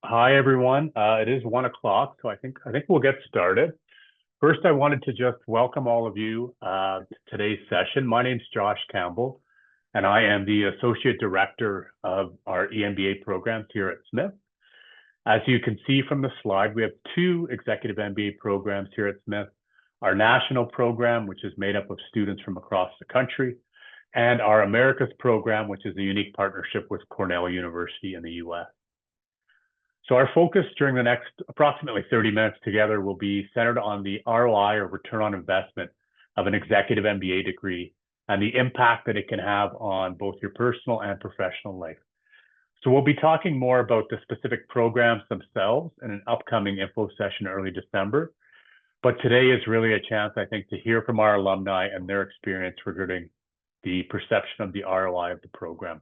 Hi, everyone. It is 1 o'clock, so I think we'll get started. First, I wanted to just welcome all of you to today's session. My name's Josh Campbell, and I am the Associate Director of our EMBA programs here at Smith. As you can see from the slide, we have two Executive MBA programs here at Smith. Our national program, which is made up of students from across the country, and our Americas program, which is a unique partnership with Cornell University in the US. So our focus during the next approximately 30 minutes together will be centered on the ROI or return on investment of an executive MBA degree and the impact that it can have on both your personal and professional life. So we'll be talking more about the specific programs themselves in an upcoming info session early December. But today is really a chance, I think, to hear from our alumni and their experience regarding the perception of the ROI of the program.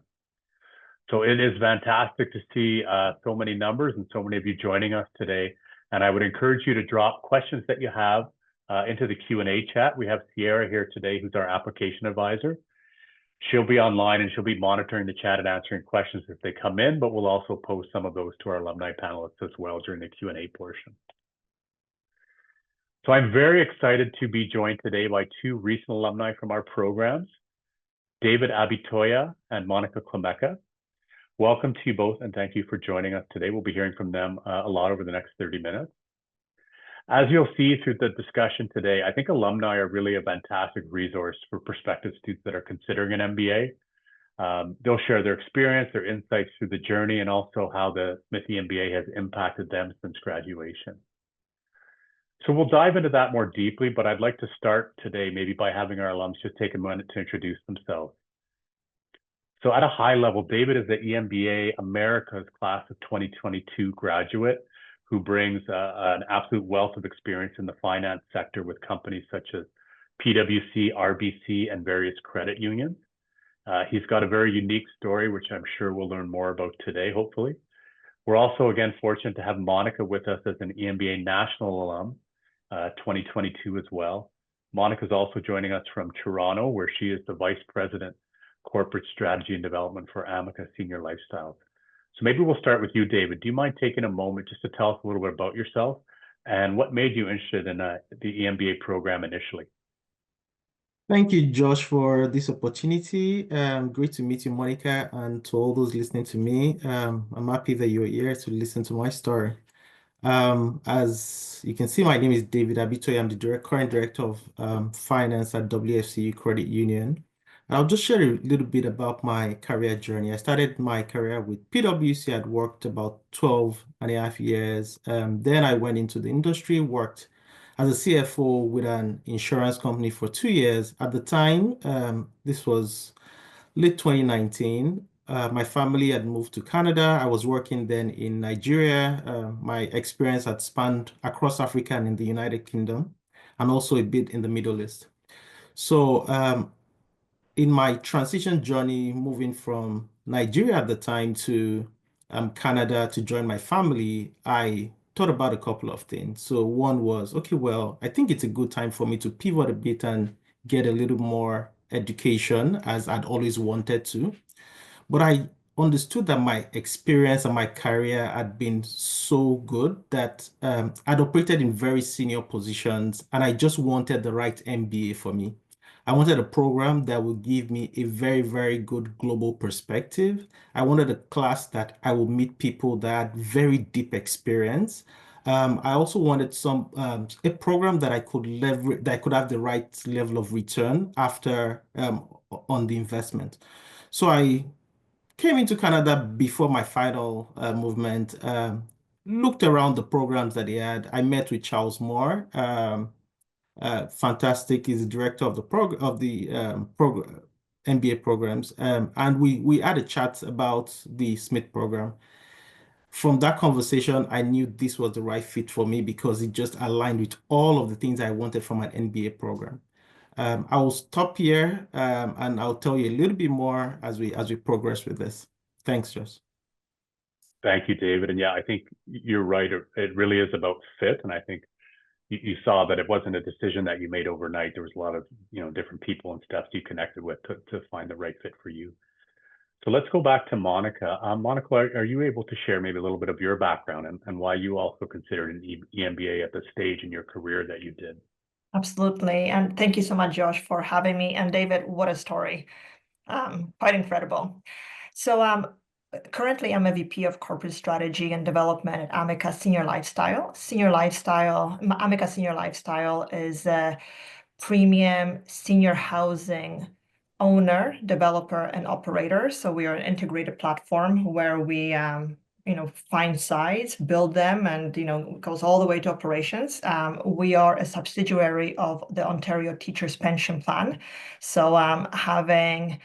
So it is fantastic to see so many numbers and so many of you joining us today. And I would encourage you to drop questions that you have into the Q&A chat. We have Sierra here today, who's our application advisor. She'll be online and she'll be monitoring the chat and answering questions if they come in, but we'll also post some of those to our alumni panelists as well during the Q&A portion. So I'm very excited to be joined today by two recent alumni from our programs, David Abitoya and Monica Klemeka. Welcome to you both, and thank you for joining us today. We'll be hearing from them a lot over the next 30 minutes. As you'll see through the discussion today, I think alumni are really a fantastic resource for prospective students that are considering an MBA. They'll share their experience, their insights through the journey, and also how the Smith EMBA has impacted them since graduation. So we'll dive into that more deeply, but I'd like to start today maybe by having our alums just take a minute to introduce themselves. So at a high level, David is the EMBA Americas class of 2022 graduate who brings an absolute wealth of experience in the finance sector with companies such as PwC, RBC, and various credit unions. He's got a very unique story, which I'm sure we'll learn more about today, hopefully. We're also, again, fortunate to have Monica with us as an EMBA national alum, 2022 as well. Monica's also joining us from Toronto, where she is the Vice President Corporate Strategy and Development for Amica Senior Lifestyles. So maybe we'll start with you, David. Do you mind taking a moment just to tell us a little bit about yourself and what made you interested in the EMBA program initially? Thank you, Josh, for this opportunity. Great to meet you, Monica, and to all those listening to me. I'm happy that you're here to listen to my story. As you can see, my name is David Abitoy. I'm the current director of finance at WFCU Credit Union. I'll just share a little bit about my career journey. I started my career with PwC. I'd worked about 12 and a half years. Then I went into the industry, worked as a CFO with an insurance company for 2 years. At the time, this was late 2019. My family had moved to Canada. I was working then in Nigeria. My experience had spanned across Africa and in the United Kingdom, and also a bit in the Middle East. So in my transition journey, moving from Nigeria at the time to Canada to join my family, I thought about a couple of things. So one was, okay, well, I think it's a good time for me to pivot a bit and get a little more education as I'd always wanted to. But I understood that my experience and my career had been so good that I'd operated in very senior positions and I just wanted the right MBA for me. I wanted a program that would give me a very, very good global perspective. I wanted a class that I would meet people that had very deep experience. I also wanted a program that I could leverage, that I could have the right level of return after on the investment. So I came into Canada before my final movement, looked around the programs that they had. I met with Charles Moore, fantastic. He's the director of the MBA programs, and we had a chat about the Smith program. From that conversation, I knew this was the right fit for me because it just aligned with all of the things I wanted from an MBA program. I will stop here, and I'll tell you a little bit more as we progress with this. Thanks, Josh. Thank you, David. And yeah, I think you're right. It really is about fit. And I think you saw that it wasn't a decision that you made overnight. There was a lot of different people and steps you connected with to find the right fit for you. So let's go back to Monica. Monica, are you able to share maybe a little bit of your background and why you also considered an EMBA at the stage in your career that you did? Absolutely. And thank you so much, Josh, for having me. And David, what a story. Quite incredible. So currently I'm a VP of Corporate Strategy and Development at Amica Senior Lifestyle. Amica Senior Lifestyle is a premium senior housing owner, developer, and operator. So we are an integrated platform where we find sites, build them, and goes all the way to operations. We are a subsidiary of the Ontario Teachers Pension Plan. So having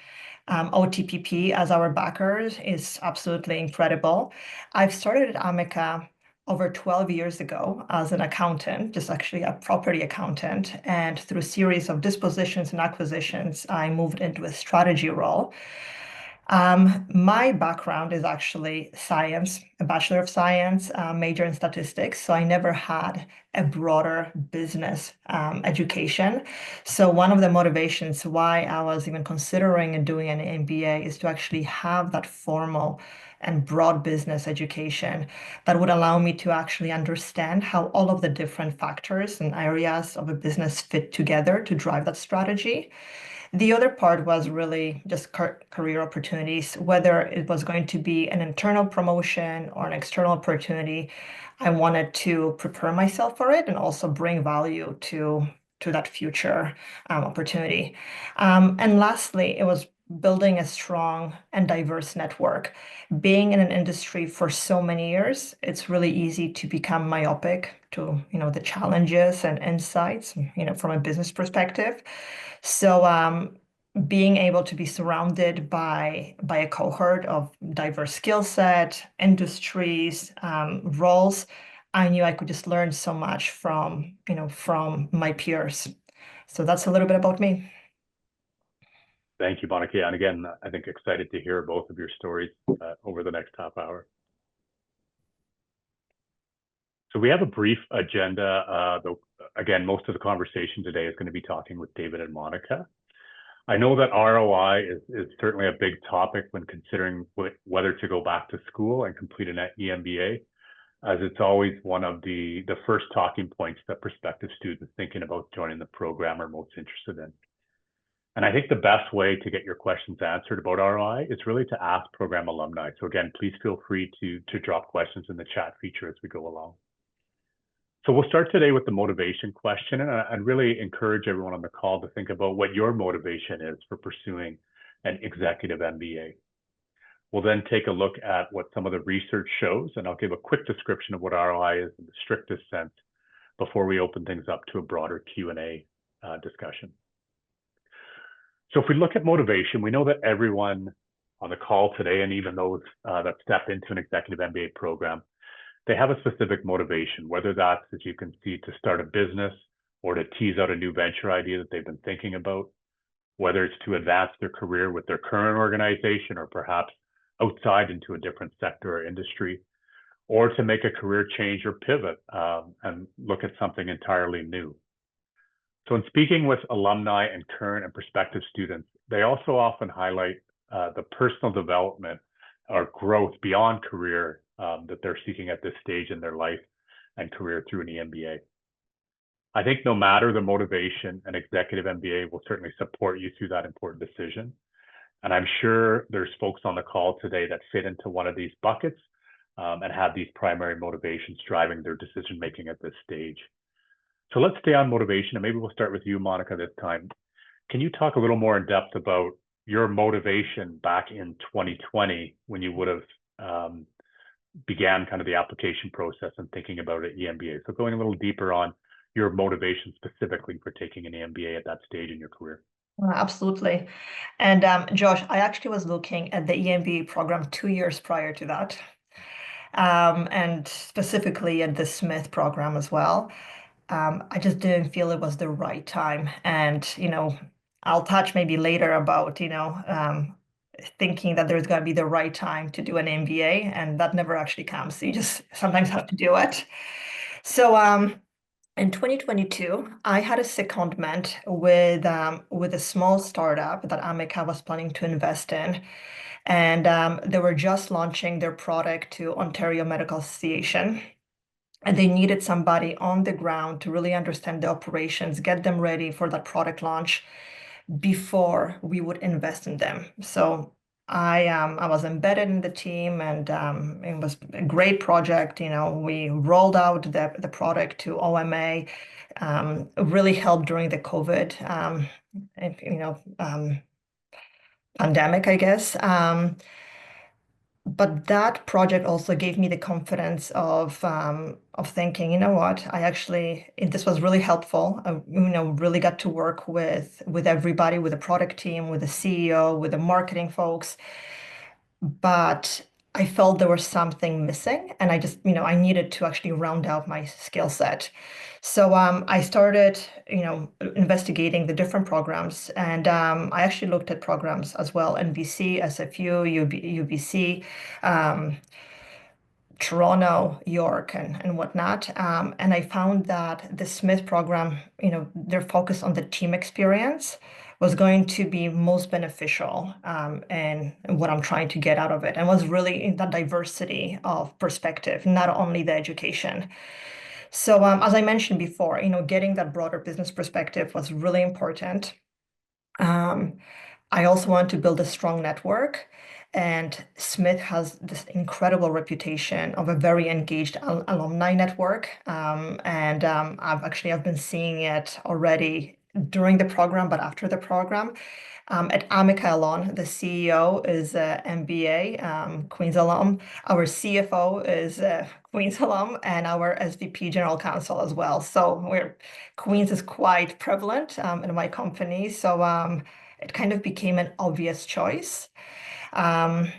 OTPP as our backers is absolutely incredible. I've started at Amica over 12 years ago as an accountant, just actually a property accountant. And through a series of dispositions and acquisitions, I moved into a strategy role. My background is actually science, a Bachelor of Science, major in statistics. So I never had a broader business education. So one of the motivations why I was even considering doing an MBA is to actually have that formal and broad business education that would allow me to actually understand how all of the different factors and areas of a business fit together to drive that strategy. The other part was really just career opportunities, whether it was going to be an internal promotion or an external opportunity. I wanted to prepare myself for it and also bring value to that future opportunity. And lastly, it was building a strong and diverse network. Being in an industry for so many years, it's really easy to become myopic to, the challenges and insights, from a business perspective. So being able to be surrounded by a cohort of diverse skill set, industries, roles, I knew I could just learn so much from my peers. So that's a little bit about me. Thank you, Monica. And again, I think excited to hear both of your stories over the next half hour. So we have a brief agenda. Again, most of the conversation today is going to be talking with David and Monica. I know that ROI is certainly a big topic when considering whether to go back to school and complete an EMBA, as it's always one of the first talking points that prospective students thinking about joining the program are most interested in. And I think the best way to get your questions answered about ROI is really to ask program alumni. So again, please feel free to drop questions in the chat feature as we go along. So we'll start today with the motivation question, and I'd really encourage everyone on the call to think about what your motivation is for pursuing an executive MBA. We'll then take a look at what some of the research shows, and I'll give a quick description of what ROI is in the strictest sense before we open things up to a broader Q&A discussion. So if we look at motivation, we know that everyone on the call today, and even those that step into an executive MBA program, they have a specific motivation, whether that's, as you can see, to start a business or to tease out a new venture idea that they've been thinking about, whether it's to advance their career with their current organization or perhaps outside into a different sector or industry, or to make a career change or pivot and look at something entirely new. So in speaking with alumni and current and prospective students, they also often highlight the personal development or growth beyond career that they're seeking at this stage in their life and career through an EMBA. I think no matter the motivation, an executive MBA will certainly support you through that important decision. And I'm sure there's folks on the call today that fit into one of these buckets and have these primary motivations driving their decision-making at this stage. So let's stay on motivation, and maybe we'll start with you, Monica, this time. Can you talk a little more in depth about your motivation back in 2020 when you would have began kind of the application process and thinking about an EMBA? So going a little deeper on your motivation specifically for taking an EMBA at that stage in your career. Absolutely. And Josh, I actually was looking at the EMBA program 2 years prior to that, and specifically at the Smith program as well. I just didn't feel it was the right time. And, I'll touch maybe later about, thinking that there's going to be the right time to do an MBA, and that never actually comes. So you just sometimes have to do it. So in 2022, I had a secondment with a small startup that Amica was planning to invest in. And they were just launching their product to Ontario Medical Association. And they needed somebody on the ground to really understand the operations, get them ready for that product launch before we would invest in them. So I was embedded in the team, and it was a great project. We rolled out the product to OMA. Really helped during the COVID pandemic, I guess. But that project also gave me the confidence of thinking, you know what, this was really helpful. I, really got to work with everybody, with the product team, with the CEO, with the marketing folks. But I felt there was something missing, and I needed to actually round out my skill set. So I started, investigating the different programs, and I actually looked at programs as well: NBC, SFU, UBC, Toronto, York, and whatnot. And I found that the Smith program, their focus on the team experience was going to be most beneficial, and what I'm trying to get out of it, and was really in that diversity of perspective, not only the education. So as I mentioned before, getting that broader business perspective was really important. Um, I also want to build a strong network, and Smith has this incredible reputation of a very engaged alumni network. And I've been seeing it already during the program, but after the program. At Amica Alon, the CEO is MBA, Queen's alum. Our CFO is Queen's alum, and our SVP General Counsel as well. So Queen's is quite prevalent in my company. So it kind of became an obvious choice. Um,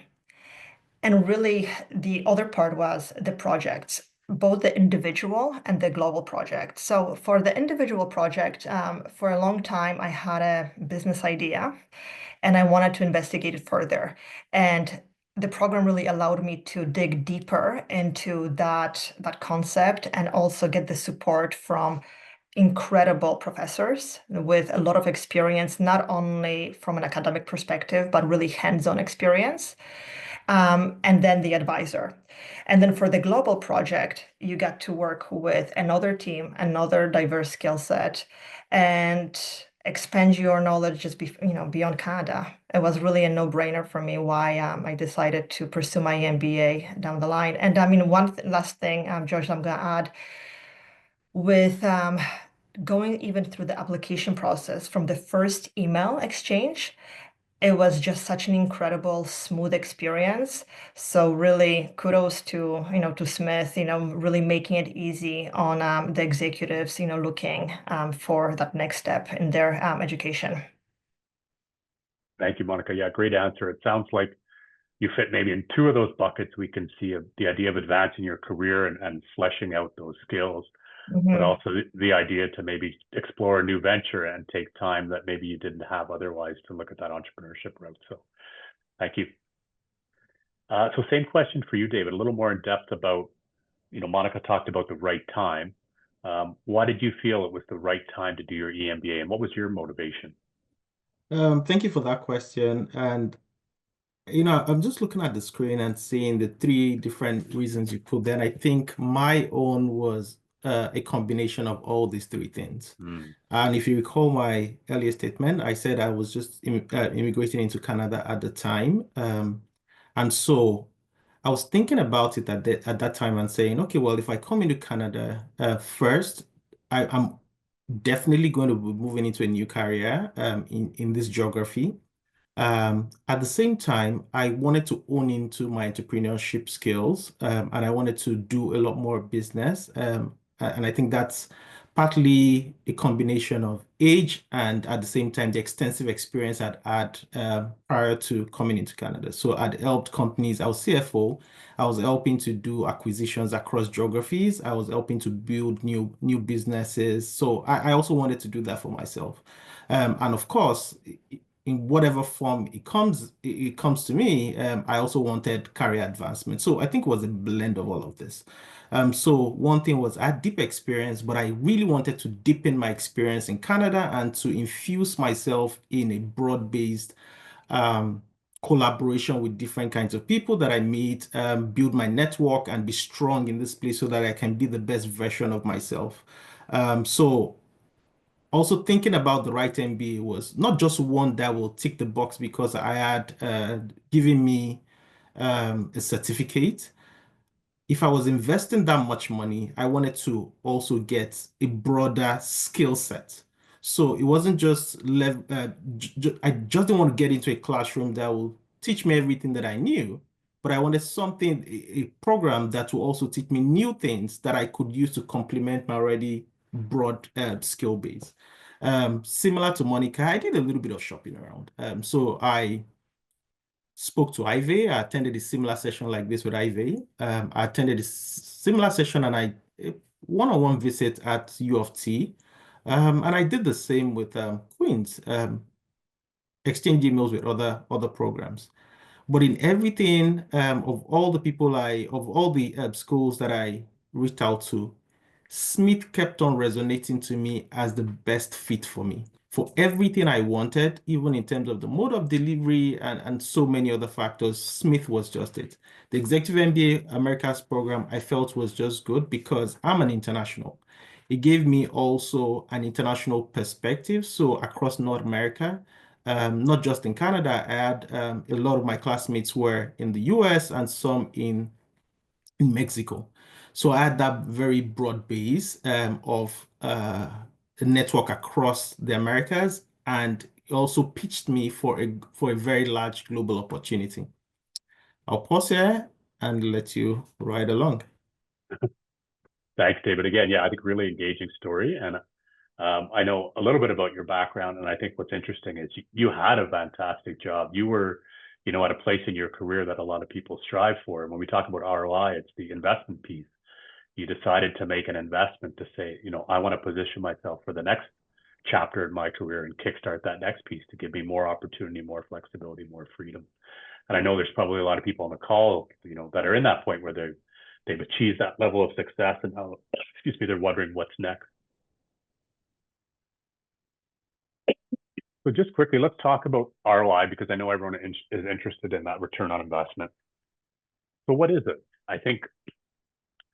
and really, the other part was the projects, both the individual and the global project. So for the individual project, for a long time, I had a business idea and I wanted to investigate it further. And the program really allowed me to dig deeper into that concept, and also get the support from incredible professors with a lot of experience, not only from an academic perspective, but really hands-on experience. And then the advisor. And then for the global project, you got to work with another team, another diverse skill set, and expand your knowledge beyond Canada. It was really a no-brainer for me why I decided to pursue my MBA down the line. And I mean, last thing, George, I'm going to add, with going even through the application process from the first email exchange, it was just such an incredible, smooth experience. So really kudos to Smith, really making it easy on the executives, looking for that next step in their education. Thank you, Monica. Yeah, great answer. It sounds like you fit maybe in two of those buckets. We can see the idea of advancing your career and fleshing out those skills, but also the idea to maybe explore a new venture and take time that maybe you didn't have otherwise to look at that entrepreneurship route. So thank you. So same question for you, David, a little more in depth about, Monica talked about the right time. Why did you feel it was the right time to do your EMBA, and what was your motivation? Thank you for that question. And I'm just looking at the screen and seeing the three different reasons you put there. And I think my own was a combination of all these three things. And if you recall my earlier statement, I said I was just immigrating into Canada at the time. And so I was thinking about it at that time and saying, okay, well, if I come into Canada first, I'm definitely going to be moving into a new career in this geography. At the same time, I wanted to own into my entrepreneurship skills, and I wanted to do a lot more business. And I think that's partly a combination of age and at the same time the extensive experience I'd had prior to coming into Canada. So I'd helped companies. I was CFO. I was helping to do acquisitions across geographies. I was helping to build new businesses. So I also wanted to do that for myself. And of course, in whatever form it comes to me, I also wanted career advancement. So I think it was a blend of all of this. So one thing was I had deep experience, but I really wanted to deepen my experience in Canada and to infuse myself in a broad-based collaboration with different kinds of people that I meet, build my network and be strong in this place so that I can be the best version of myself. So also thinking about the right MBA was not just one that will tick the box because I had given me a certificate. If I was investing that much money, I wanted to also get a broader skill set. So it wasn't just I just didn't want to get into a classroom that will teach me everything that I knew, but I wanted something, a program that will also teach me new things that I could use to complement my already broad skill base. Similar to Monica, I did a little bit of shopping around. So I spoke to Ivy. I attended a similar session like this with Ivy. I attended a similar session and a one-on-one visit at U of T. And I did the same with Queens, exchange emails with other programs. But in everything, of all the schools that I reached out to, Smith kept on resonating to me as the best fit for me. For everything I wanted, even in terms of the mode of delivery and so many other factors, Smith was just it. The Executive MBA Americas program I felt was just good because I'm an international. It gave me also an international perspective. So across North America, not just in Canada, I had a lot of my classmates were in the US and some in Mexico. So I had that very broad base of a network across the Americas, and it also pitched me for a very large global opportunity. I'll pause here and let you ride along. Thanks, David. Again, yeah, I think really engaging story. And I know a little bit about your background. And I think what's interesting is you had a fantastic job. You were, at a place in your career that a lot of people strive for. And when we talk about ROI, it's the investment piece. You decided to make an investment to say, I want to position myself for the next chapter in my career and kickstart that next piece to give me more opportunity, more flexibility, more freedom. And I know there's probably a lot of people on the call, that are in that point where they've achieved that level of success and now, they're wondering what's next. So just quickly, let's talk about ROI because I know everyone is interested in that return on investment. So what is it? I think,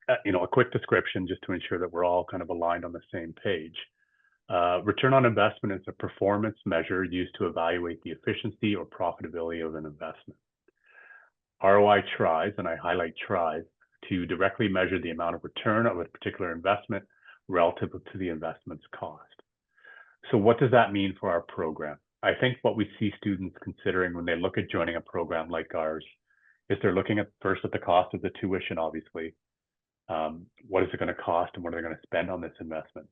a quick description just to ensure that we're all kind of aligned on the same page. Return on investment is a performance measure used to evaluate the efficiency or profitability of an investment. ROI tries, and I highlight tries, to directly measure the amount of return of a particular investment relative to the investment's cost. So what does that mean for our program? I think what we see students considering when they look at joining a program like ours is they're looking at first at the cost of the tuition, obviously. What is it going to cost and what are they going to spend on this investment?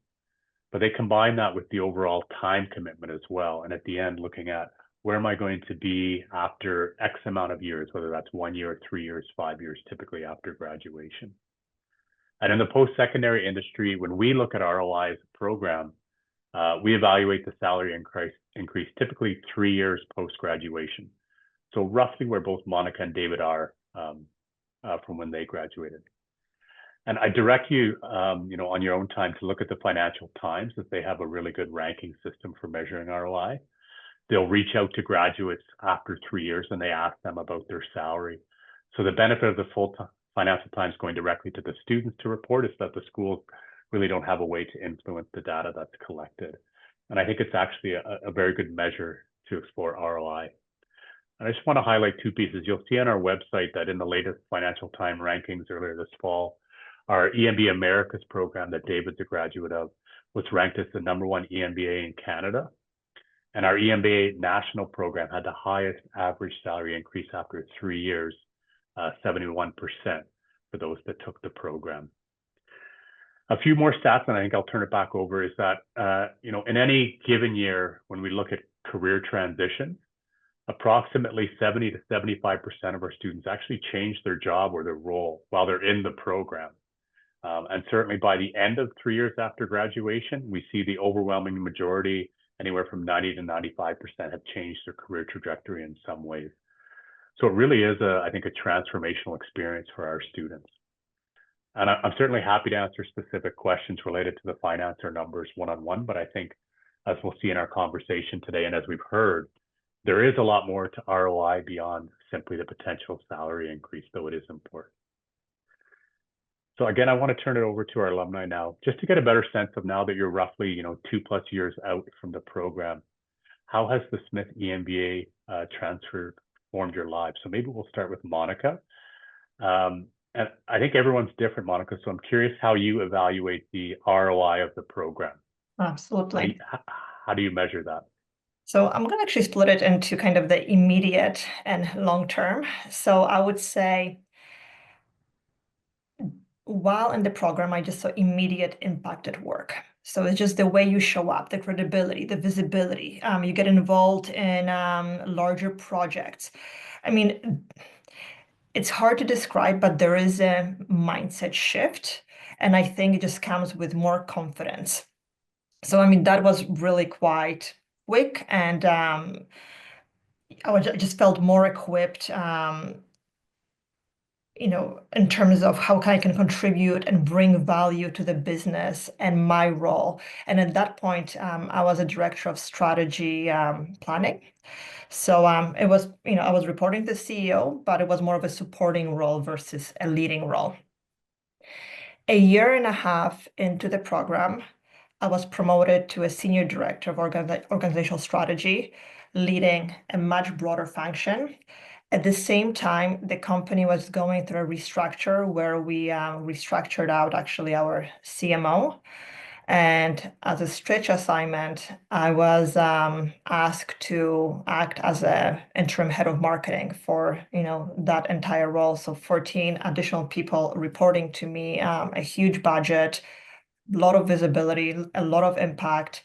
But they combine that with the overall time commitment as well. And at the end, looking at where am I going to be after X amount of years, whether that's 1 year, 3 years, 5 years, typically after graduation. And in the post-secondary industry, when we look at ROI as a program, we evaluate the salary increase typically 3 years post-graduation. So roughly where both Monica and David are from when they graduated. And I direct you, on your own time to look at the Financial Times, as they have a really good ranking system for measuring ROI. They'll reach out to graduates after 3 years and they ask them about their salary. So the benefit of the full Financial Times going directly to the students to report is that the schools really don't have a way to influence the data that's collected. And I think it's actually a very good measure to explore ROI. And I just want to highlight two pieces. You'll see on our website that in the latest Financial Times rankings earlier this fall, our EMBA Americas program that David's a graduate of was ranked as the #1 EMBA in Canada. And our EMBA national program had the highest average salary increase after 3 years, 71% for those that took the program. A few more stats, and I think I'll turn it back over, is that, in any given year, when we look at career transition, approximately 70 to 75% of our students actually change their job or their role while they're in the program. And certainly by the end of 3 years after graduation, we see the overwhelming majority, anywhere from 90 to 95%, have changed their career trajectory in some ways. So it really is, I think, a transformational experience for our students. And I'm certainly happy to answer specific questions related to the finance or numbers one-on-one, but I think, as we'll see in our conversation today, and as we've heard, there is a lot more to ROI beyond simply the potential salary increase, though it is important. So again, I want to turn it over to our alumni now, just to get a better sense of, now that you're roughly, 2+ years out from the program, how has the Smith EMBA transformed your lives? So maybe we'll start with Monica. And I think everyone's different, Monica. So I'm curious how you evaluate the ROI of the program. Absolutely. How do you measure that? So I'm going to actually split it into kind of the immediate and long term. So I would say, while in the program, I just saw immediate impact at work. So it's just the way you show up, the credibility, the visibility. You get involved in larger projects. I mean, it's hard to describe, but there is a mindset shift. And I think it just comes with more confidence. So, I mean, that was really quite quick. And I just felt more equipped, in terms of how I can contribute and bring value to the business and my role. And at that point, I was a director of strategy planning. So it was, I was reporting to the CEO, but it was more of a supporting role versus a leading role. A year and a half into the program, I was promoted to a senior director of organizational strategy, leading a much broader function. At the same time, the company was going through a restructure where we restructured out actually our CMO. And as a stretch assignment, I was asked to act as an interim head of marketing for, that entire role. So 14 additional people reporting to me, a huge budget, a lot of visibility, a lot of impact,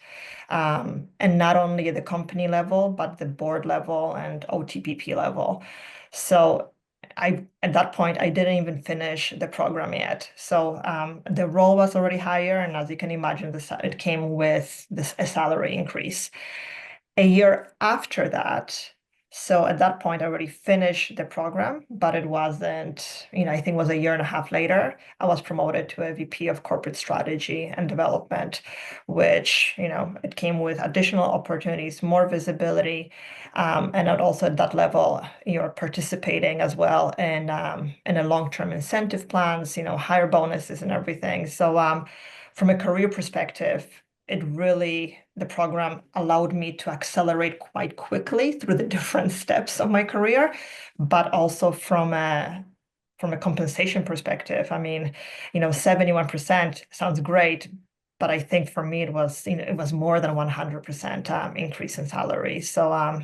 and not only at the company level, but the board level and OTPP level. So at that point, I didn't even finish the program yet. So the role was already higher, and as you can imagine, it came with a salary increase. A year after that, so at that point, I already finished the program, but it wasn't, I think it was a year and a half later, I was promoted to a VP of corporate strategy and development, which, it came with additional opportunities, more visibility. And also at that level, you're participating as well in a long-term incentive plans, higher bonuses and everything. So from a career perspective, the program allowed me to accelerate quite quickly through the different steps of my career, but also from a compensation perspective. I mean, 71% sounds great, but I think for me it was more than 100% increase in salary. So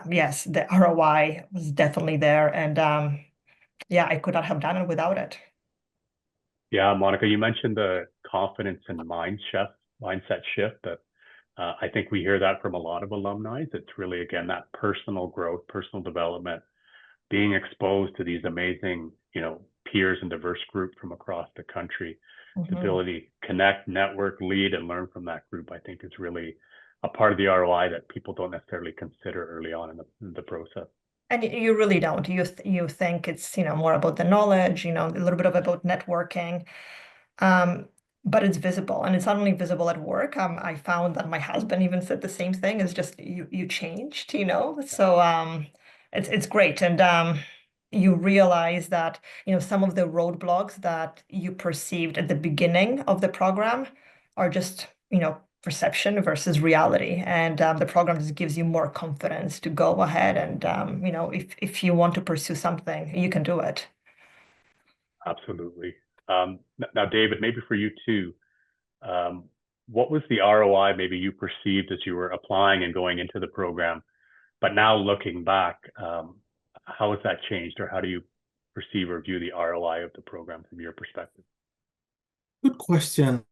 yes, the ROI was definitely there, and yeah, I could not have done it without it. Yeah, Monica, you mentioned the confidence and mindset shift that I think we hear that from a lot of alumni. It's really, again, that personal growth, personal development, being exposed to these amazing, peers and diverse group from across the country. The ability to connect, network, lead, and learn from that group, I think, is really a part of the ROI that people don't necessarily consider early on in the process. And you really don't. You think it's, more about the knowledge, a little bit about networking. But it's visible, and it's not only visible at work. I found that my husband even said the same thing. It's just you changed, So it's great, and you realize that some of the roadblocks that you perceived at the beginning of the program are just perception versus reality, and the program just gives you more confidence to go ahead and if you want to pursue something, you can do it. Absolutely. Now, David, maybe for you too, what was the ROI maybe you perceived as you were applying and going into the program, but now looking back, how has that changed, or how do you perceive or view the ROI of the program from your perspective? Good question.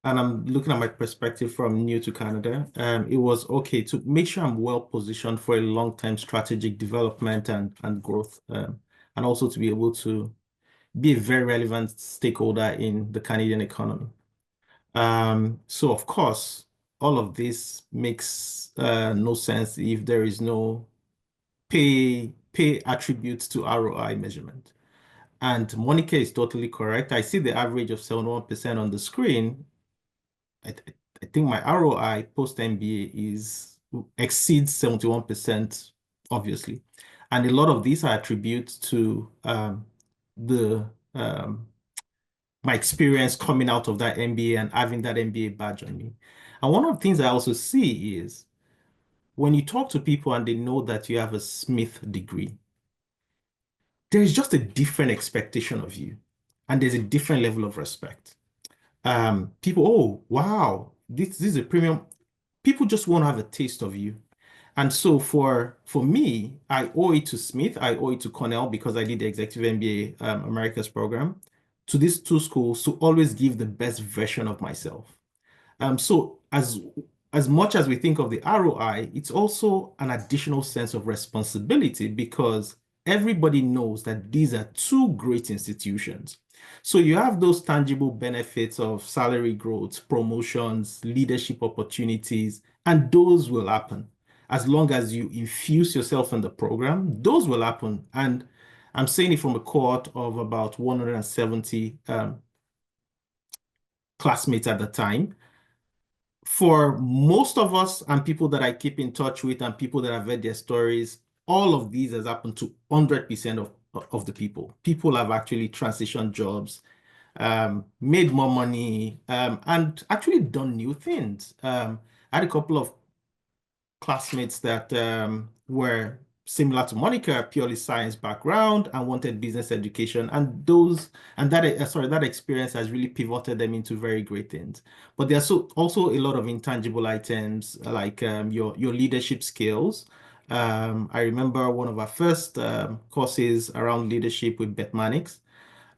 And I'm looking at my perspective from new to Canada. It was okay to make sure I'm well positioned for a long-term strategic development and growth, and also to be able to be a very relevant stakeholder in the Canadian economy. So of course, all of this makes no sense if there is no pay attributes to ROI measurement. And Monica is totally correct. I see the average of 71% on the screen. I I think my ROI post MBA exceeds 71%, obviously. And a lot of these I attribute to the my experience coming out of that MBA and having that MBA badge on me. And one of the things I also see is when you talk to people and they know that you have a Smith degree, there is just a different expectation of you, and there's a different level of respect. People, oh, wow, this is a premium. People just want to have a taste of you. And so for me, I owe it to Smith, I owe it to Cornell because I did the Executive MBA Americas program, to these two schools to always give the best version of myself. So as much as we think of the ROI, it's also an additional sense of responsibility because everybody knows that these are two great institutions. So you have those tangible benefits of salary growth, promotions, leadership opportunities, and those will happen. As long as you infuse yourself in the program, those will happen. And I'm saying it from a cohort of about 170 classmates at the time. For most of us and people that I keep in touch with and people that have read their stories, all of these has happened to 100% of the people. People have actually transitioned jobs, made more money, and actually done new things. I had a couple of classmates that were similar to Monica, purely science background and wanted business education, and that experience has really pivoted them into very great things. But there's also a lot of intangible items like your leadership skills. I remember one of our first courses around leadership with Beth Mannix.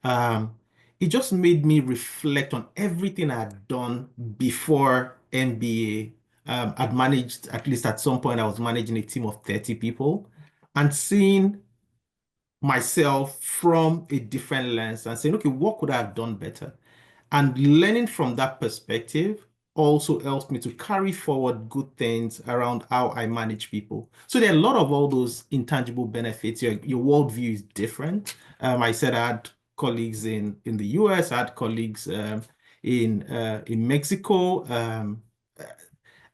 Um, it just made me reflect on everything I had done before MBA. I'd managed, at least at some point, I was managing a team of 30 people and seeing myself from a different lens and saying, okay, what could I have done better? And learning from that perspective also helps me to carry forward good things around how I manage people. So there are a lot of all those intangible benefits. Your worldview is different. I said I had colleagues in the US, I had colleagues in Mexico,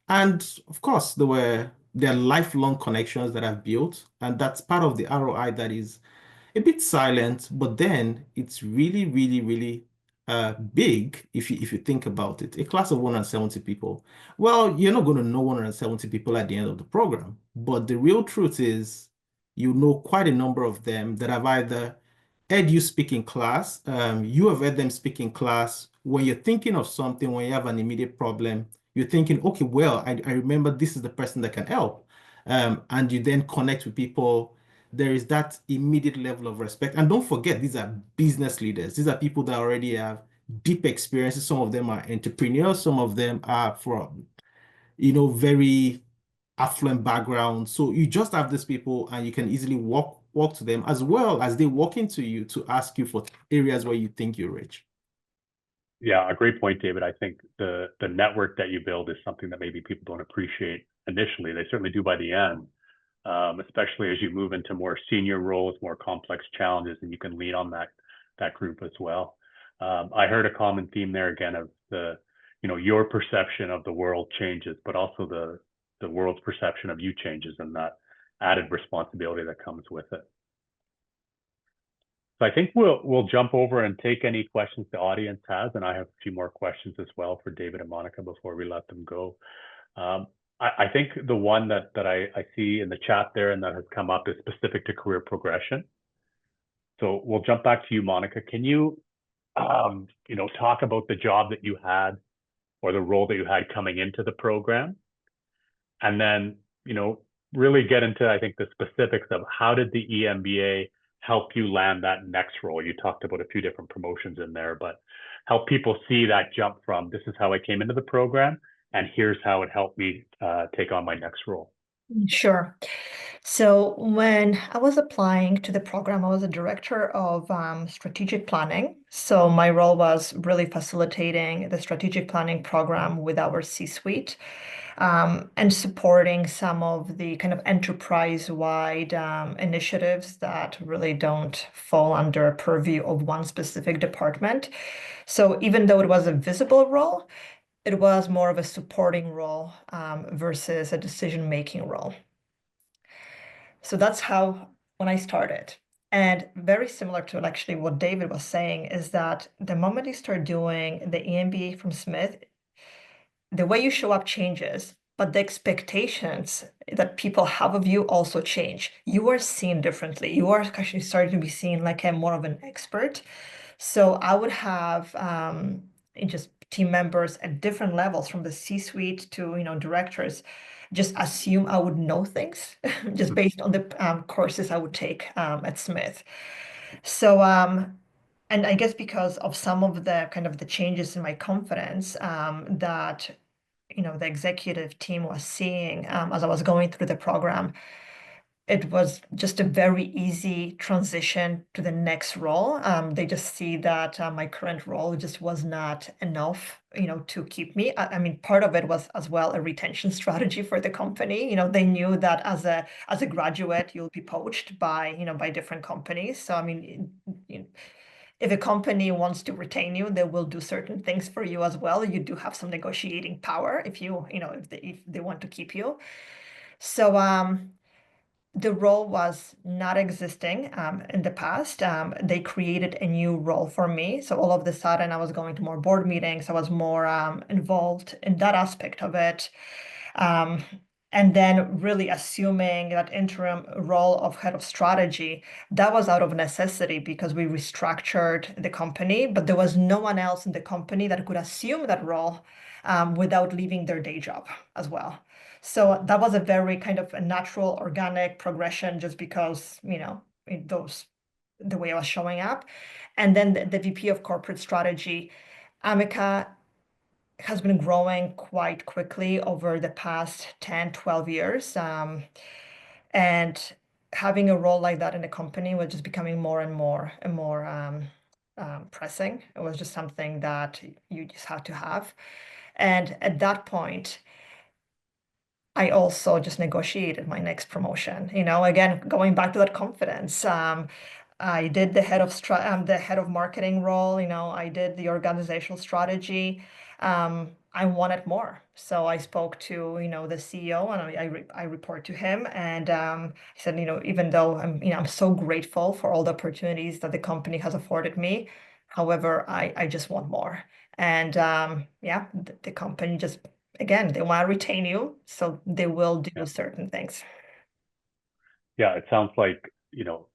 and of course there are lifelong connections that I've built, and that's part of the ROI that is a bit silent, but then it's really, really, really big if you think about it. A class of 170 people. Well, you're not going to know 170 people at the end of the program, but the real truth is you know quite a number of them that have either heard you speak in class, you have heard them speak in class. When you're thinking of something, when you have an immediate problem, you're thinking, okay, well, I remember this is the person that can help. And you then connect with people. There is that immediate level of respect. And don't forget, these are business leaders. These are people that already have deep experiences. Some of them are entrepreneurs. Some of them are from, very affluent backgrounds. So you just have these people and you can easily walk to them as well as they walk into you to ask you for areas where you think you're rich. Yeah, a great point, David. I think the network that you build is something that maybe people don't appreciate initially. They certainly do by the end, especially as you move into more senior roles, more complex challenges, and you can lean on that group as well. I heard a common theme there again of your perception of the world changes, but also the world's perception of you changes, and that added responsibility that comes with it. So I think we'll jump over and take any questions the audience has, and I have a few more questions as well for David and Monica before we let them go. I think the one that I see in the chat there and that has come up is specific to career progression. So we'll jump back to you, Monica. Can you talk about the job that you had or the role that you had coming into the program, and then really get into, I think, the specifics of how did the EMBA help you land that next role? You talked about a few different promotions in there, but help people see that jump from this is how I came into the program and here's how it helped me take on my next role. Sure. So when I was applying to the program, I was a director of strategic planning. So my role was really facilitating the strategic planning program with our C-suite. And supporting some of the kind of enterprise-wide initiatives that really don't fall under purview of one specific department. So even though it was a visible role, it was more of a supporting role versus a decision-making role. So that's how when I started. And very similar to actually what David was saying is that the moment you start doing the EMBA from Smith, the way you show up changes, but the expectations that people have of you also change. You are seen differently. You are actually starting to be seen like a more of an expert. So I would have just team members at different levels, from the C-suite to directors, just assume I would know things just based on the courses I would take at Smith. So and I guess because of some of the kind of the changes in my confidence that the executive team was seeing as I was going through the program, it was just a very easy transition to the next role. They just see that my current role just was not enough, to keep me. I mean, part of it was as well a retention strategy for the company. They knew that as a graduate, you'll be poached by different companies. So I mean, if a company wants to retain you, they will do certain things for you as well. You do have some negotiating power if if they want to keep you. So the role was not existing in the past. They created a new role for me. So all of a sudden, I was going to more board meetings. I was more involved in that aspect of it. Um, and then really assuming that interim role of head of strategy, that was out of necessity because we restructured the company, but there was no one else in the company that could assume that role without leaving their day job as well. So that was a very kind of a natural, organic progression just because, the way I was showing up. And then the VP of corporate strategy, Amika, has been growing quite quickly over the past 10, 12 years. And having a role like that in the company was just becoming more and more and more pressing. It was just something that you just had to have. And at that point, I also just negotiated my next promotion. Again, going back to that confidence. I did the head of marketing role. I did the organizational strategy. I wanted more, so I spoke to the CEO, and I report to him, and I said, even though I'm so grateful for all the opportunities that the company has afforded me, however, I just want more. And yeah, the company just, again, they want to retain you, so they will do Yeah. certain things. Yeah, it sounds like,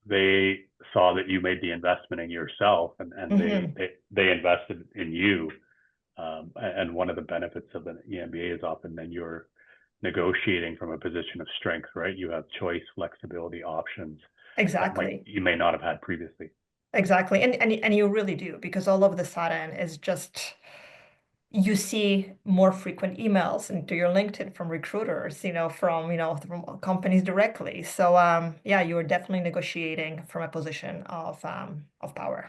they saw that you made the investment in yourself, and they invested in you. And one of the benefits of an EMBA is often then you're negotiating from a position of strength, right? You have choice, flexibility, options that Exactly. you may not have had previously. Exactly. And you really do, because all of the sudden is just you see more frequent emails into your LinkedIn from recruiters, from companies directly. So yeah, you are definitely negotiating from a position of power.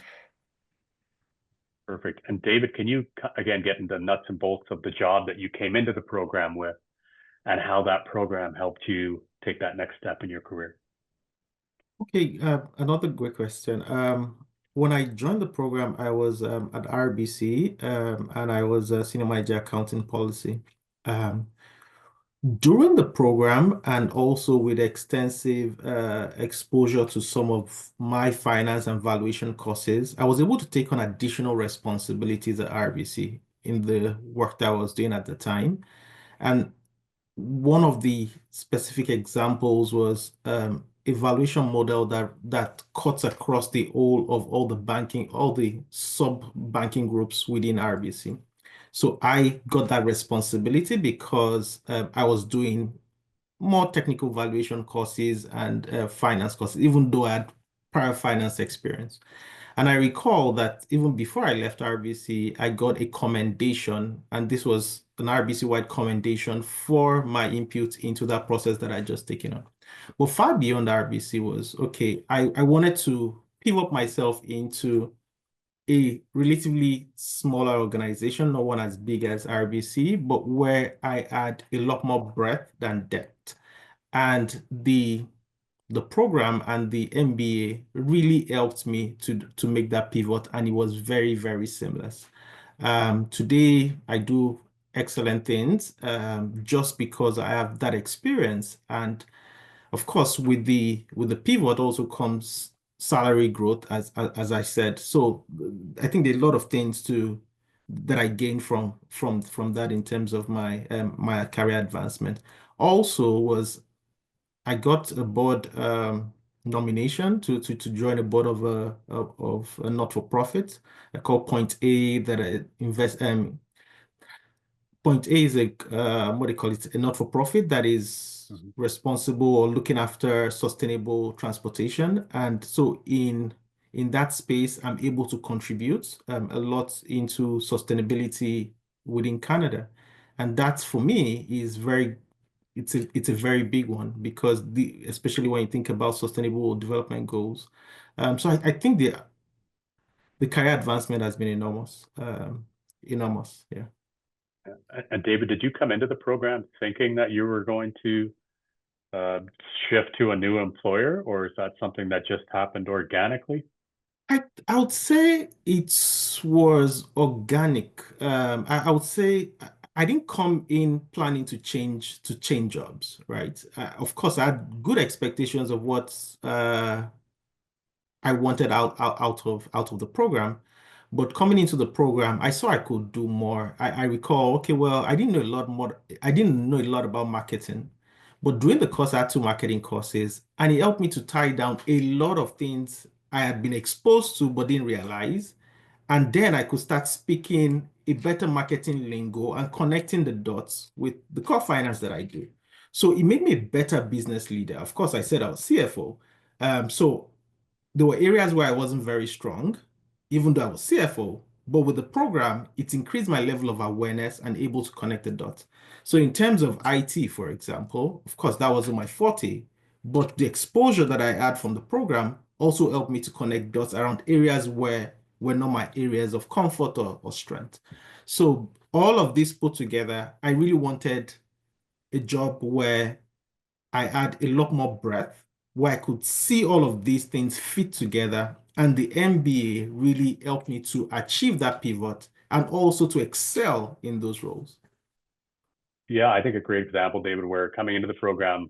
Perfect. And David, can you again get into nuts and bolts of the job that you came into the program with and how that program helped you take that next step in your career? Okay, another great question. When I joined the program, I was at RBC, and I was a senior manager accounting policy. During the program, and also with extensive exposure to some of my finance and valuation courses, I was able to take on additional responsibilities at RBC in the work that I was doing at the time. And one of the specific examples was a valuation model that cuts across the whole of all the sub-banking groups within RBC. So I got that responsibility because I was doing more technical valuation courses and finance courses, even though I had prior finance experience. And I recall that even before I left RBC, I got a commendation, and this was an RBC-wide commendation for my input into that process that I just taken on. But far beyond RBC was, okay, I wanted to pivot myself into a relatively smaller organization, not one as big as RBC, but where I had a lot more breadth than depth. And the program and the MBA really helped me to make that pivot, and it was very, very seamless. Today, I do excellent things just because I have that experience. And of course, with the pivot also comes salary growth, as I said. So I think there are a lot of things that I gained from that in terms of my career advancement. Also, was I got a board nomination to join a board of a not-for-profit called Point A that I invest Point A is what do you call it? A not-for-profit that is responsible or looking after sustainable transportation. And so in that space, I'm able to contribute a lot into sustainability within Canada. And that for me is it's a very big one because especially when you think about sustainable development goals. So I think the career advancement has been enormous. Enormous, yeah. And David, did you come into the program thinking that you were going to shift to a new employer, or is that something that just happened organically? I would say it was organic. I would say I didn't come in planning to change jobs, right? Of course, I had good expectations of what I wanted out of the program. But coming into the program, I saw I could do more. I recall, okay, well, I didn't know a lot more. I didn't know a lot about marketing. But during the course, I had two marketing courses, and it helped me to tie down a lot of things I had been exposed to but didn't realize. And then I could start speaking a better marketing lingo and connecting the dots with the core finance that I do. So it made me a better business leader. Of course, I said I was CFO. So there were areas where I wasn't very strong, even though I was CFO. But with the program, it increased my level of awareness and able to connect the dots. So in terms of IT, for example, of course, that wasn't my forte, but the exposure that I had from the program also helped me to connect dots around areas where were not my areas of comfort or strength. So all of this put together, I really wanted a job where I had a lot more breadth, where I could see all of these things fit together. And the MBA really helped me to achieve that pivot and also to excel in those roles. Yeah, I think a great example, David, where coming into the program,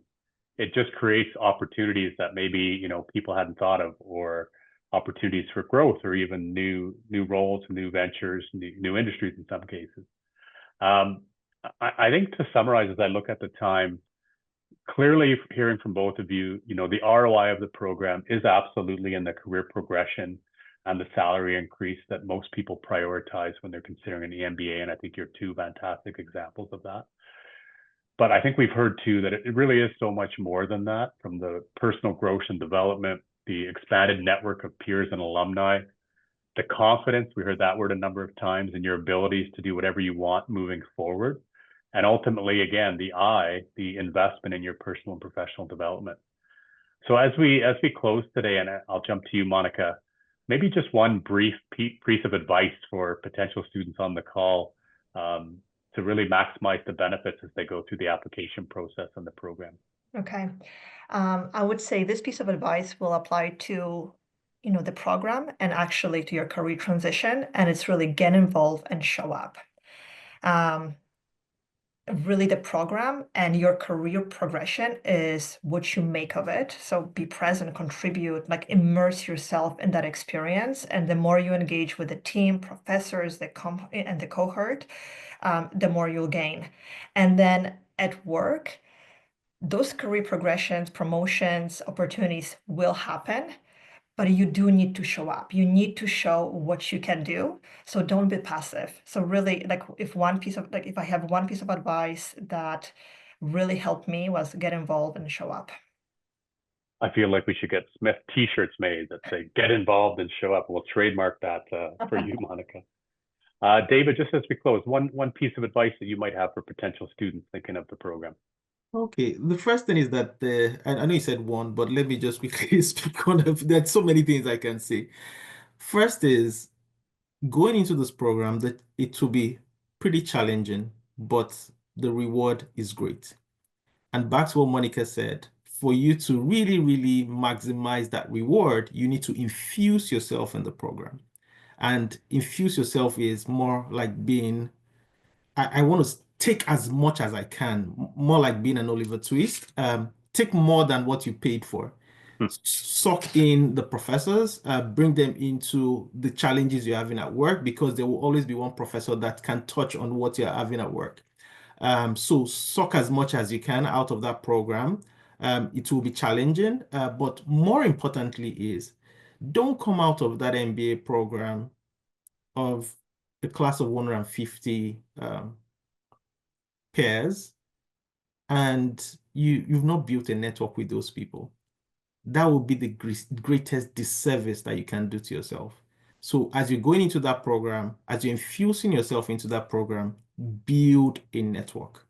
it just creates opportunities that maybe people hadn't thought of, or opportunities for growth, or even new roles, new ventures, new industries in some cases. I think to summarize, as I look at the time, clearly hearing from both of you, the ROI of the program is absolutely in the career progression and the salary increase that most people prioritize when they're considering an EMBA. And I think you're two fantastic examples of that. But I think we've heard too that it really is so much more than that, from the personal growth and development, the expanded network of peers and alumni, the confidence, we heard that word a number of times, in your abilities to do whatever you want moving forward. And ultimately, again, the investment in your personal and professional development. So as we close today, and I'll jump to you, Monica, maybe just one brief piece of advice for potential students on the call to really maximize the benefits as they go through the application process and the program. Okay. I would say this piece of advice will apply to the program and actually to your career transition, and it's really get involved and show up. Really, the program and your career progression is what you make of it. So be present, contribute, like immerse yourself in that experience. And the more you engage with the team, professors, and the cohort, the more you'll gain. And then at work, those career progressions, promotions, opportunities will happen, but you do need to show up. You need to show what you can do. So don't be passive. So really, like if I have one piece of advice that really helped me was get involved and show up. I feel like we should get Smith t-shirts made that say "Get involved and show up." We'll trademark that for you, Monica. David, just as we close, one piece of advice that you might have for potential students thinking of the program. Okay, the first thing is that I know you said one, but let me just quickly speak on it. There's so many things I can say. First is going into this program that it will be pretty challenging, but the reward is great. And back to what Monica said, for you to really, really maximize that reward, you need to infuse yourself in the program. And infuse yourself is more like I want to take as much as I can, more like being an Oliver Twist. Take more than what you paid for. Suck in the professors, bring them into the challenges you're having at work, because there will always be one professor that can touch on what you're having at work. So suck as much as you can out of that program. It will be challenging, but more importantly is don't come out of that MBA program of a class of 150 peers, and you've not built a network with those people. That would be the greatest disservice that you can do to yourself. So as you're going into that program, as you're infusing yourself into that program, build a network.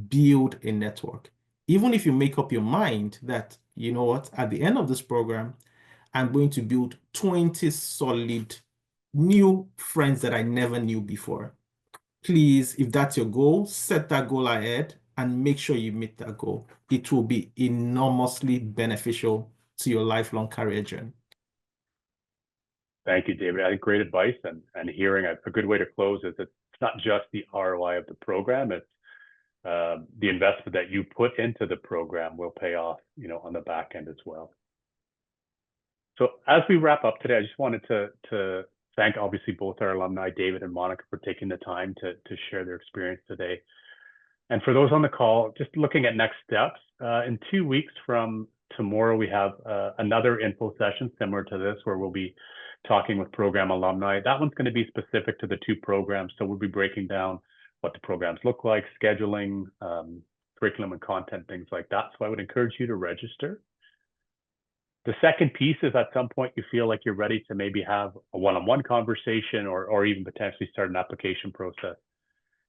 Build a network. Even if you make up your mind that, you know what, at the end of this program, I'm going to build 20 solid new friends that I never knew before. Please, if that's your goal, set that goal ahead and make sure you meet that goal. It will be enormously beneficial to your lifelong career journey. Thank you, David. I think great advice, and hearing a good way to close is it's not just the ROI of the program, it's the investment that you put into the program will pay off, on the back end as well. So as we wrap up today, I just wanted to thank obviously both our alumni, David and Monica, for taking the time to share their experience today. And for those on the call, just looking at next steps, in 2 weeks from tomorrow, we have another info session similar to this, where we'll be talking with program alumni. That one's going to be specific to the two programs. So we'll be breaking down what the programs look like, scheduling, curriculum and content, things like that. So I would encourage you to register. The second piece is at some point you feel like you're ready to maybe have a one-on-one conversation or even potentially start an application process.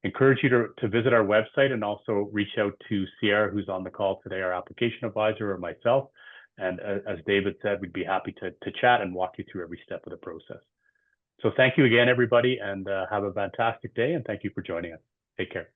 Encourage you to visit our website and also reach out to Sierra, who's on the call today, our application advisor, or myself. And as David said, we'd be happy to chat and walk you through every step of the process. So thank you again, everybody, and have a fantastic day. And thank you for joining us. Take care.